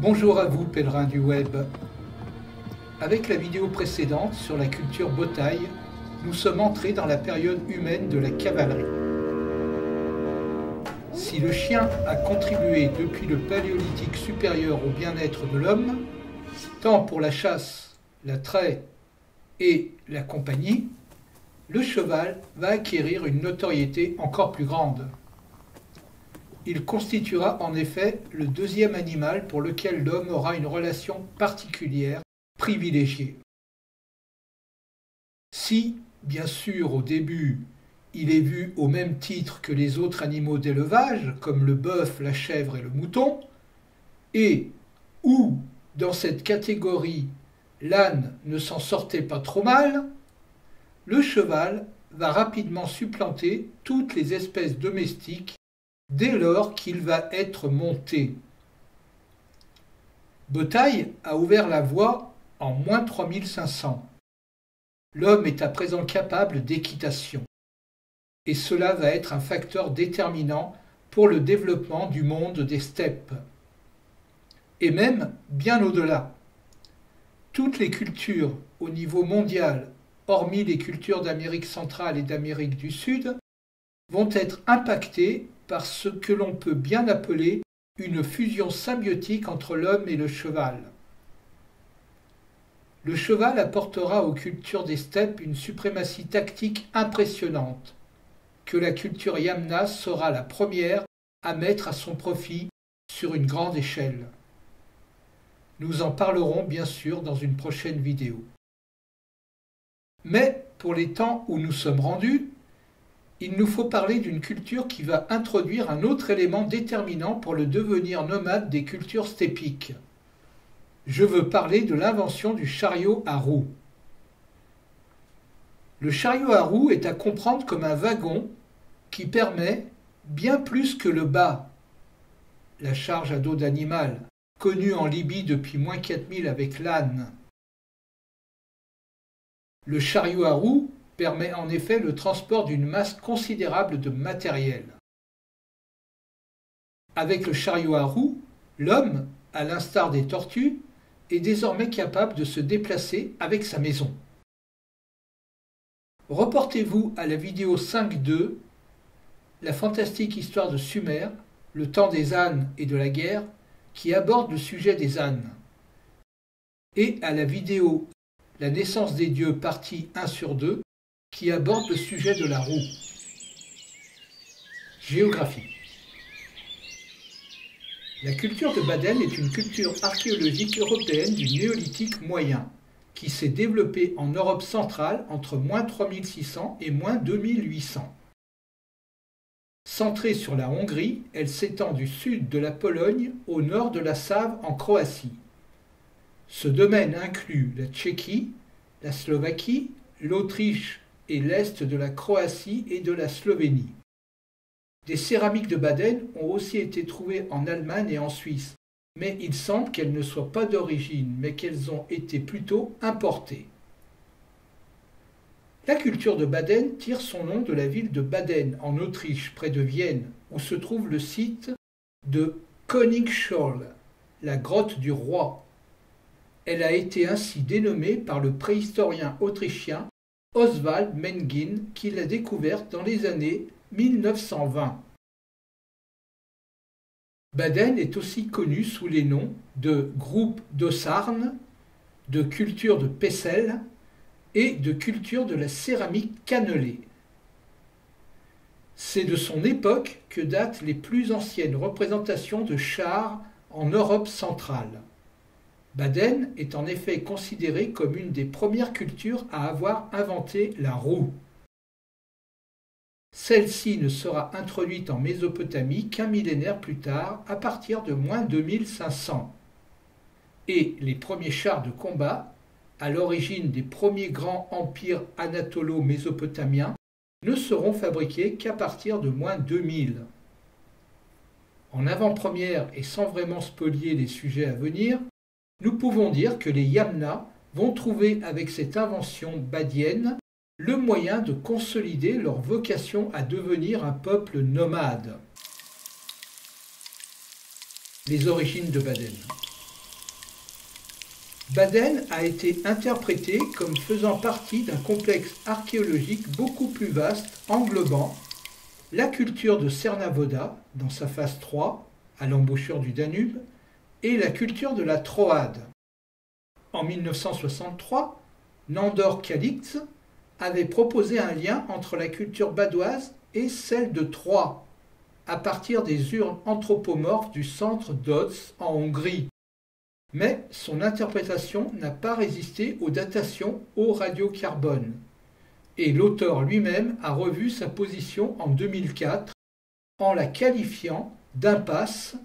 Bonjour à vous, pèlerins du web. Avec la vidéo précédente sur la culture Botaï, nous sommes entrés dans la période humaine de la cavalerie. Si le chien a contribué depuis le Paléolithique supérieur au bien-être de l'homme, tant pour la chasse, l'attrait et la compagnie, le cheval va acquérir une notoriété encore plus grande. Il constituera en effet le deuxième animal pour lequel l'homme aura une relation particulière, privilégiée. Si, bien sûr, au début, il est vu au même titre que les autres animaux d'élevage, comme le bœuf, la chèvre et le mouton, et où, dans cette catégorie, l'âne ne s'en sortait pas trop mal, le cheval va rapidement supplanter toutes les espèces domestiques dès lors qu'il va être monté. Botaï a ouvert la voie en moins 3500. L'homme est à présent capable d'équitation. Et cela va être un facteur déterminant pour le développement du monde des steppes. Et même bien au-delà. Toutes les cultures au niveau mondial, hormis les cultures d'Amérique centrale et d'Amérique du Sud, vont être impactées par ce que l'on peut bien appeler une fusion symbiotique entre l'homme et le cheval. Le cheval apportera aux cultures des steppes une suprématie tactique impressionnante, que la culture Yamna sera la première à mettre à son profit sur une grande échelle. Nous en parlerons bien sûr dans une prochaine vidéo. Mais pour les temps où nous sommes rendus, il nous faut parler d'une culture qui va introduire un autre élément déterminant pour le devenir nomade des cultures steppiques. Je veux parler de l'invention du chariot à roues. Le chariot à roues est à comprendre comme un wagon qui permet, bien plus que le bât, la charge à dos d'animal, connue en Libye depuis moins 4000 avec l'âne. Le chariot à roues permet en effet le transport d'une masse considérable de matériel. Avec le chariot à roues, l'homme, à l'instar des tortues, est désormais capable de se déplacer avec sa maison. Reportez-vous à la vidéo 5.2, la fantastique histoire de Sumer, le temps des ânes et de la guerre, qui aborde le sujet des ânes, et à la vidéo La naissance des dieux partie 1/2, qui aborde le sujet de la roue. Géographie. La culture de Baden est une culture archéologique européenne du néolithique moyen, qui s'est développée en Europe centrale entre moins 3600 et moins 2800. Centrée sur la Hongrie, elle s'étend du sud de la Pologne au nord de la Save en Croatie. Ce domaine inclut la Tchéquie, la Slovaquie, l'Autriche et l'est de la Croatie et de la Slovénie. Des céramiques de Baden ont aussi été trouvées en Allemagne et en Suisse, mais il semble qu'elles ne soient pas d'origine, mais qu'elles ont été plutôt importées. La culture de Baden tire son nom de la ville de Baden, en Autriche, près de Vienne, où se trouve le site de Königsscholl, la grotte du roi. Elle a été ainsi dénommée par le préhistorien autrichien Oswald Mengin, qui l'a découverte dans les années 1920. Baden est aussi connu sous les noms de groupe d'Ossarn, de culture de Pessel et de culture de la céramique cannelée. C'est de son époque que datent les plus anciennes représentations de chars en Europe centrale. Baden est en effet considéré comme une des premières cultures à avoir inventé la roue. Celle-ci ne sera introduite en Mésopotamie qu'un millénaire plus tard, à partir de moins 2500. Et les premiers chars de combat, à l'origine des premiers grands empires anatolo-mésopotamiens, ne seront fabriqués qu'à partir de moins 2000. En avant-première et sans vraiment spolier les sujets à venir, nous pouvons dire que les Yamna vont trouver avec cette invention badienne le moyen de consolider leur vocation à devenir un peuple nomade. Les origines de Baden. Baden a été interprété comme faisant partie d'un complexe archéologique beaucoup plus vaste, englobant la culture de Cernavoda, dans sa phase 3, à l'embouchure du Danube, et la culture de la Troade. En 1963, Nandor Kalix avait proposé un lien entre la culture badoise et celle de Troie, à partir des urnes anthropomorphes du centre d'Odz en Hongrie. Mais son interprétation n'a pas résisté aux datations au radiocarbone, et l'auteur lui-même a revu sa position en 2004 en la qualifiant d'impasse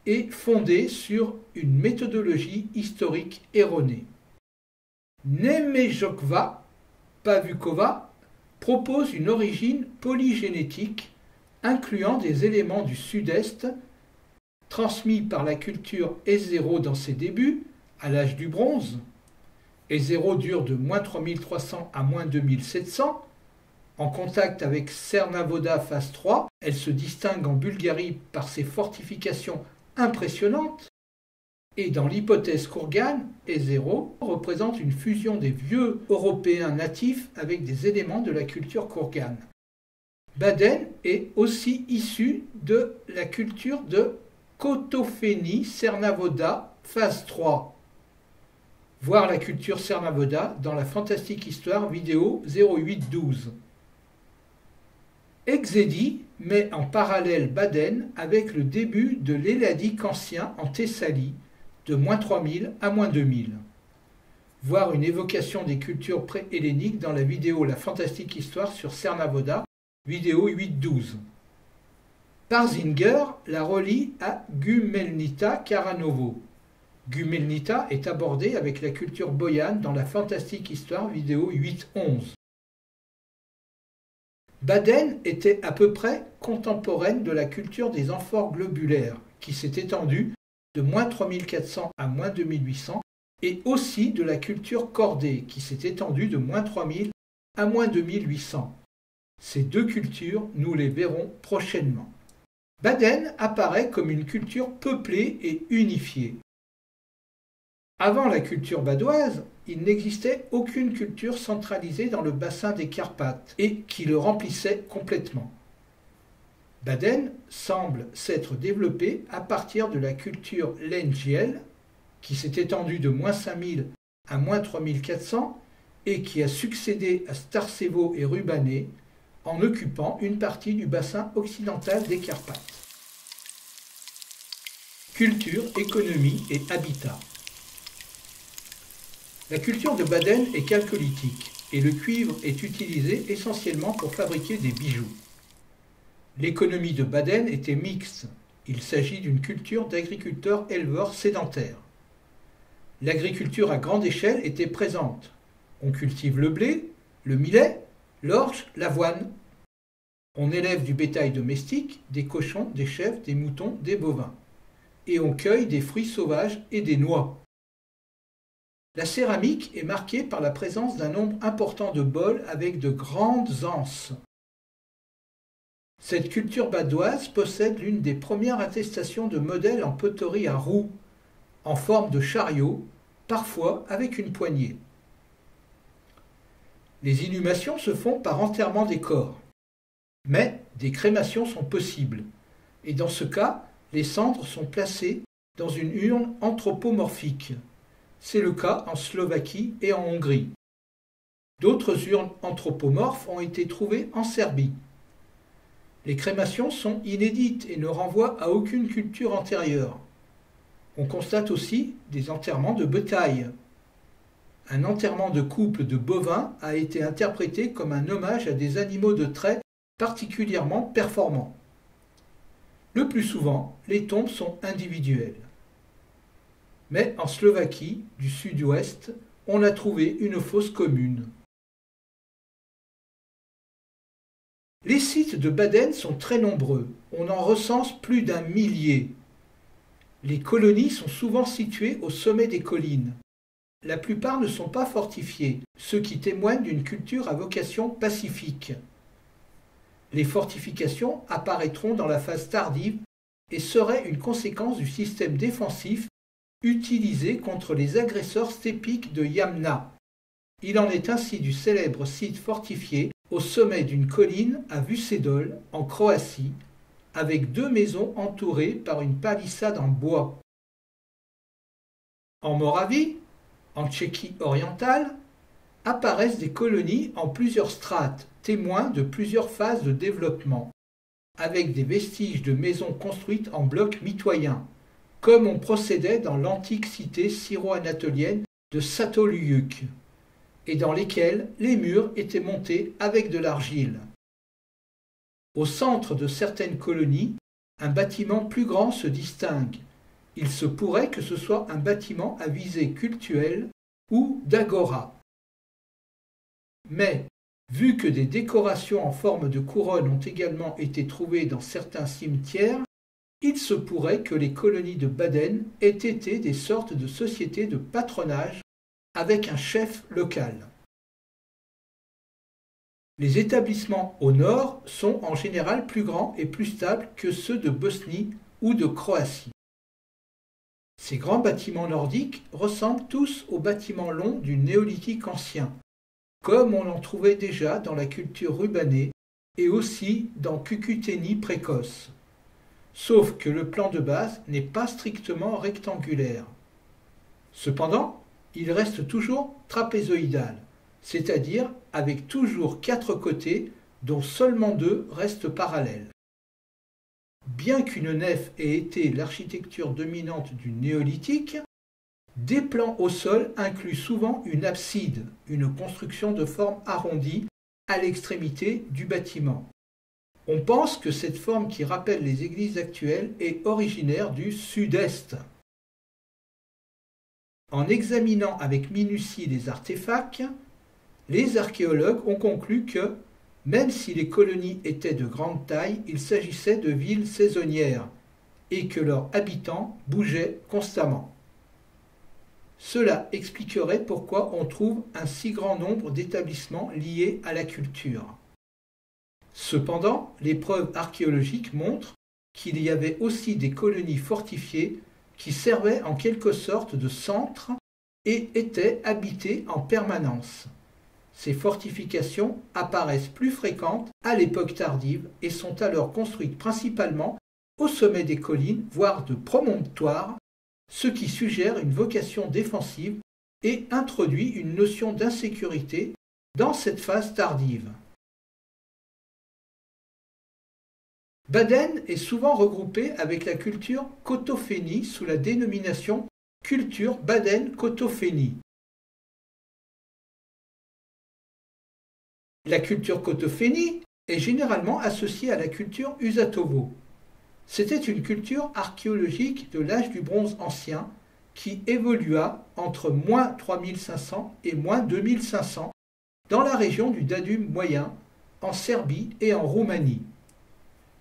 et fondée sur une méthodologie historique erronée. Nemejokva Pavukova propose une origine polygénétique incluant des éléments du sud-est transmis par la culture Ézéro dans ses débuts, à l'âge du bronze. Ézéro dure de -3300 à -2700. En contact avec Cernavoda phase 3, elle se distingue en Bulgarie par ses fortifications impressionnantes. Et dans l'hypothèse Kourgan, Ézéro représente une fusion des vieux Européens natifs avec des éléments de la culture Kourgan. Baden est aussi issu de la culture de Kotofeni Cernavoda phase 3. Voir la culture Cernavoda dans la fantastique histoire vidéo 0812. Exédie met en parallèle Baden avec le début de l'Helladique ancien en Thessalie, de -3000 à -2000. Voir une évocation des cultures pré-helléniques dans la vidéo La fantastique histoire sur Cernavoda, vidéo 812. Parzinger la relie à Gumelnita Karanovo. Gumelnita est abordée avec la culture boyane dans la fantastique histoire vidéo 811. Baden était à peu près contemporaine de la culture des amphores globulaires, qui s'est étendue de -3400 à -2800, et aussi de la culture cordée, qui s'est étendue de -3000 à -2800. Ces deux cultures, nous les verrons prochainement. Baden apparaît comme une culture peuplée et unifiée. Avant la culture badoise, il n'existait aucune culture centralisée dans le bassin des Carpates et qui le remplissait complètement. Baden semble s'être développé à partir de la culture Lengiel, qui s'est étendue de -5000 à -3400 et qui a succédé à Starcevo et Rubané en occupant une partie du bassin occidental des Carpates. Culture, économie et habitat. La culture de Baden est chalcolithique et le cuivre est utilisé essentiellement pour fabriquer des bijoux. L'économie de Baden était mixte. Il s'agit d'une culture d'agriculteurs-éleveurs sédentaires. L'agriculture à grande échelle était présente. On cultive le blé, le millet, l'orge, l'avoine. On élève du bétail domestique, des cochons, des chèvres, des moutons, des bovins. Et on cueille des fruits sauvages et des noix. La céramique est marquée par la présence d'un nombre important de bols avec de grandes anses. Cette culture badoise possède l'une des premières attestations de modèles en poterie à roues, en forme de chariot, parfois avec une poignée. Les inhumations se font par enterrement des corps, mais des crémations sont possibles, et dans ce cas, les cendres sont placées dans une urne anthropomorphique. C'est le cas en Slovaquie et en Hongrie. D'autres urnes anthropomorphes ont été trouvées en Serbie. Les crémations sont inédites et ne renvoient à aucune culture antérieure. On constate aussi des enterrements de bétail. Un enterrement de couple de bovins a été interprété comme un hommage à des animaux de trait particulièrement performants. Le plus souvent, les tombes sont individuelles. Mais en Slovaquie, du sud-ouest, on a trouvé une fosse commune. Les sites de Baden sont très nombreux, on en recense plus d'1 millier. Les colonies sont souvent situées au sommet des collines. La plupart ne sont pas fortifiées, ce qui témoigne d'une culture à vocation pacifique. Les fortifications apparaîtront dans la phase tardive et seraient une conséquence du système défensif utilisés contre les agresseurs steppiques de Yamna. Il en est ainsi du célèbre site fortifié au sommet d'une colline à Vucédol, en Croatie, avec 2 maisons entourées par une palissade en bois. En Moravie, en Tchéquie orientale, apparaissent des colonies en plusieurs strates, témoins de plusieurs phases de développement, avec des vestiges de maisons construites en blocs mitoyens, comme on procédait dans l'antique cité syro-anatolienne de Çatalhöyük, et dans lesquelles les murs étaient montés avec de l'argile. Au centre de certaines colonies, un bâtiment plus grand se distingue. Il se pourrait que ce soit un bâtiment à visée cultuelle ou d'agora. Mais, vu que des décorations en forme de couronne ont également été trouvées dans certains cimetières, il se pourrait que les colonies de Baden aient été des sortes de sociétés de patronage avec un chef local. Les établissements au nord sont en général plus grands et plus stables que ceux de Bosnie ou de Croatie. Ces grands bâtiments nordiques ressemblent tous aux bâtiments longs du néolithique ancien, comme on en trouvait déjà dans la culture rubanée et aussi dans Cucuteni précoce. Sauf que le plan de base n'est pas strictement rectangulaire. Cependant, il reste toujours trapézoïdal, c'est-à-dire avec toujours 4 côtés dont seulement 2 restent parallèles. Bien qu'une nef ait été l'architecture dominante du néolithique, des plans au sol incluent souvent une abside, une construction de forme arrondie à l'extrémité du bâtiment. On pense que cette forme qui rappelle les églises actuelles est originaire du sud-est. En examinant avec minutie les artefacts, les archéologues ont conclu que, même si les colonies étaient de grande taille, il s'agissait de villes saisonnières et que leurs habitants bougeaient constamment. Cela expliquerait pourquoi on trouve un si grand nombre d'établissements liés à la culture. Cependant, les preuves archéologiques montrent qu'il y avait aussi des colonies fortifiées qui servaient en quelque sorte de centre et étaient habitées en permanence. Ces fortifications apparaissent plus fréquentes à l'époque tardive et sont alors construites principalement au sommet des collines, voire de promontoires, ce qui suggère une vocation défensive et introduit une notion d'insécurité dans cette phase tardive. Baden est souvent regroupée avec la culture Kotófeni sous la dénomination culture Baden-Kotófeni. La culture Kotófeni est généralement associée à la culture Usatovo. C'était une culture archéologique de l'âge du bronze ancien qui évolua entre moins 3500 et moins 2500 dans la région du Danube moyen, en Serbie et en Roumanie.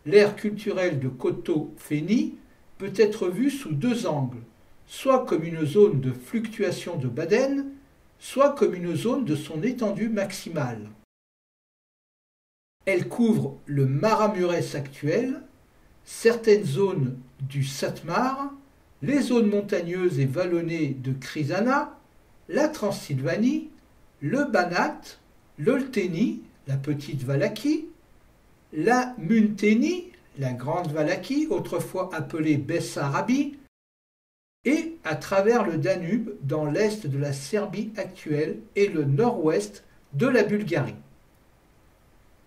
L'ère culturelle de Kotófeni peut être vue sous 2 angles, soit comme une zone de fluctuation de Baden, soit comme une zone de son étendue maximale. Elle couvre le Maramureș actuel, certaines zones du Satmar, les zones montagneuses et vallonnées de Crișana, la Transylvanie, le Banat, l'Olténie, la petite Valachie, la Muntenie, la grande Valachie, autrefois appelée Bessarabie, et à travers le Danube dans l'est de la Serbie actuelle et le nord-ouest de la Bulgarie.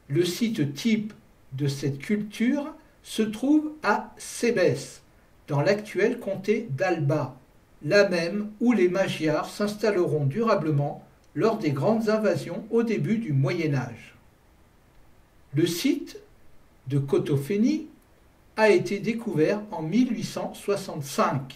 Le site type de cette culture se trouve à Sébès, dans l'actuel comté d'Alba, là même où les Magyars s'installeront durablement lors des grandes invasions au début du Moyen Âge. Le site de Kotófeni a été découvert en 1865.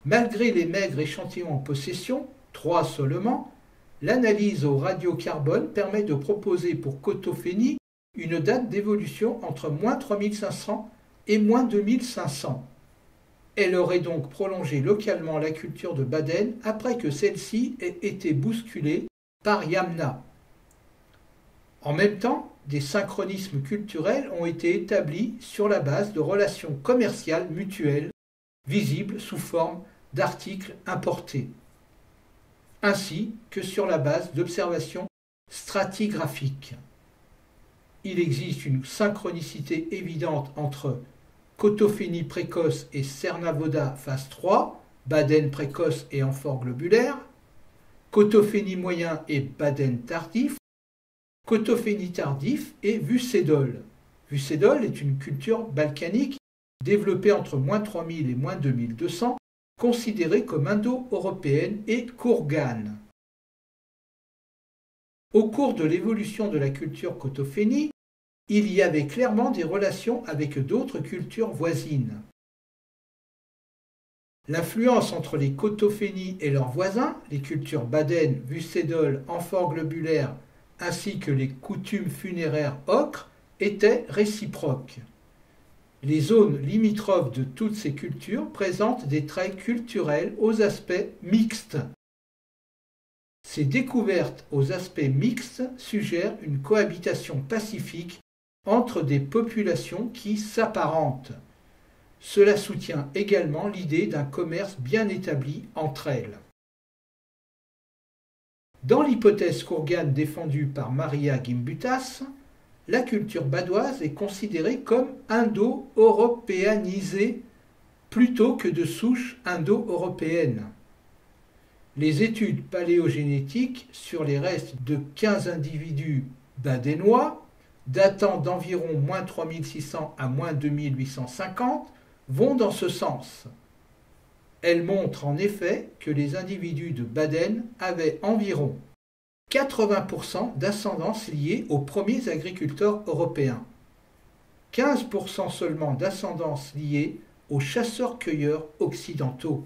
Malgré les maigres échantillons en possession, 3 seulement, l'analyse au radiocarbone permet de proposer pour Kotófeni une date d'évolution entre moins 3500 et moins 2500. Elle aurait donc prolongé localement la culture de Baden après que celle-ci ait été bousculée par Yamna. En même temps, des synchronismes culturels ont été établis sur la base de relations commerciales mutuelles visibles sous forme d'articles importés, ainsi que sur la base d'observations stratigraphiques. Il existe une synchronicité évidente entre Cotophénie précoce et Cernavoda phase 3, Baden précoce et amphore globulaire, Cotophénie moyen et Baden tardif, Cotophénie tardif et Vucédol. Vucédol est une culture balkanique développée entre -3000 et -2200, considérée comme indo-européenne et kourgane. Au cours de l'évolution de la culture Cotophénie, il y avait clairement des relations avec d'autres cultures voisines. L'influence entre les Cotophénies et leurs voisins, les cultures Baden, Vucédol, amphore globulaire, ainsi que les coutumes funéraires ocre, était réciproque. Les zones limitrophes de toutes ces cultures présentent des traits culturels aux aspects mixtes. Ces découvertes aux aspects mixtes suggèrent une cohabitation pacifique entre des populations qui s'apparentent. Cela soutient également l'idée d'un commerce bien établi entre elles. Dans l'hypothèse kourgane défendue par Maria Gimbutas, la culture badoise est considérée comme indo-européanisée plutôt que de souche indo-européenne. Les études paléogénétiques sur les restes de 15 individus badénois, datant d'environ -3600 à -2850, vont dans ce sens. Elles montrent en effet que les individus de Baden avaient environ 80% d'ascendance liée aux premiers agriculteurs européens, 15% seulement d'ascendance liée aux chasseurs-cueilleurs occidentaux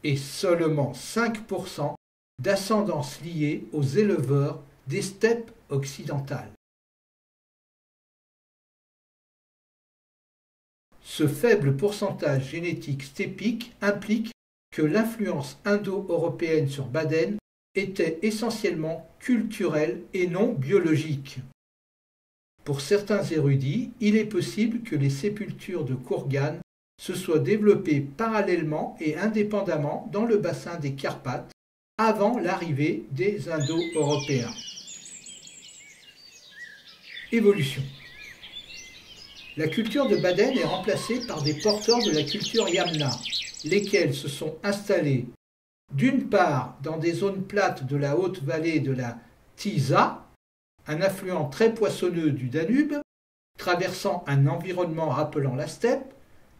et seulement 5% d'ascendance liée aux éleveurs des steppes occidentales. Ce faible pourcentage génétique steppique implique que l'influence indo-européenne sur Baden était essentiellement culturelle et non biologique. Pour certains érudits, il est possible que les sépultures de kourgane se soient développées parallèlement et indépendamment dans le bassin des Carpates avant l'arrivée des Indo-Européens. Évolution. La culture de Baden est remplacée par des porteurs de la culture Yamna, lesquels se sont installés d'une part dans des zones plates de la haute vallée de la Tisa, un affluent très poissonneux du Danube, traversant un environnement rappelant la steppe,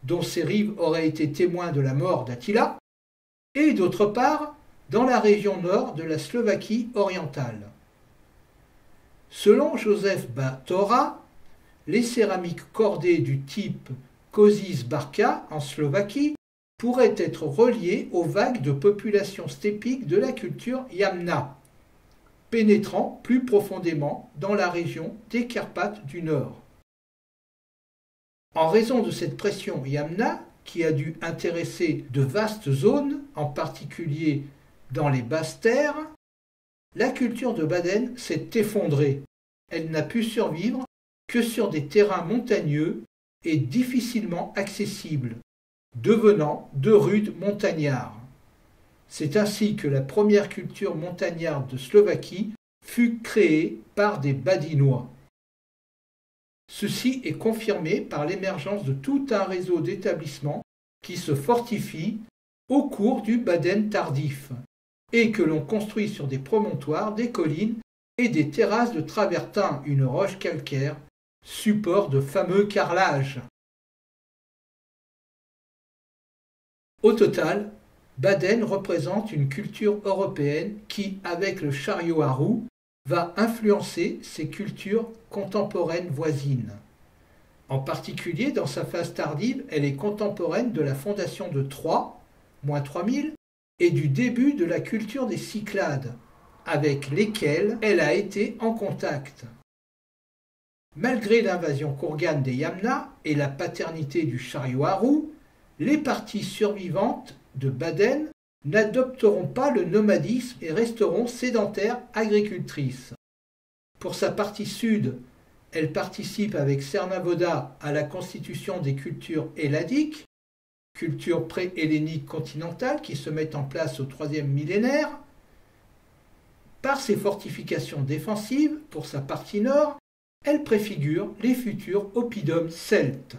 dont ses rives auraient été témoins de la mort d'Attila, et d'autre part dans la région nord de la Slovaquie orientale. Selon Joseph Batora, les céramiques cordées du type Košice-Barka en Slovaquie pourraient être reliées aux vagues de population steppique de la culture Yamna, pénétrant plus profondément dans la région des Carpates du Nord. En raison de cette pression Yamna, qui a dû intéresser de vastes zones, en particulier dans les basses terres, la culture de Baden s'est effondrée. Elle n'a pu survivre que sur des terrains montagneux et difficilement accessibles, devenant de rudes montagnards. C'est ainsi que la première culture montagnarde de Slovaquie fut créée par des Badinois. Ceci est confirmé par l'émergence de tout un réseau d'établissements qui se fortifient au cours du Baden tardif et que l'on construit sur des promontoires, des collines et des terrasses de travertin, une roche calcaire, support de fameux carrelages. Au total, Baden représente une culture européenne qui, avec le chariot à roues, va influencer ses cultures contemporaines voisines. En particulier, dans sa phase tardive, elle est contemporaine de la fondation de Troie, -3000, et du début de la culture des Cyclades, avec lesquels elle a été en contact. Malgré l'invasion kourgane des Yamna et la paternité du chariot à roues, les parties survivantes de Baden n'adopteront pas le nomadisme et resteront sédentaires agricultrices. Pour sa partie sud, elle participe avec Cernavoda à la constitution des cultures helladiques, culture pré-hellénique continentale qui se met en place au IIIe millénaire. Par ses fortifications défensives, pour sa partie nord, elle préfigure les futurs oppidums celtes.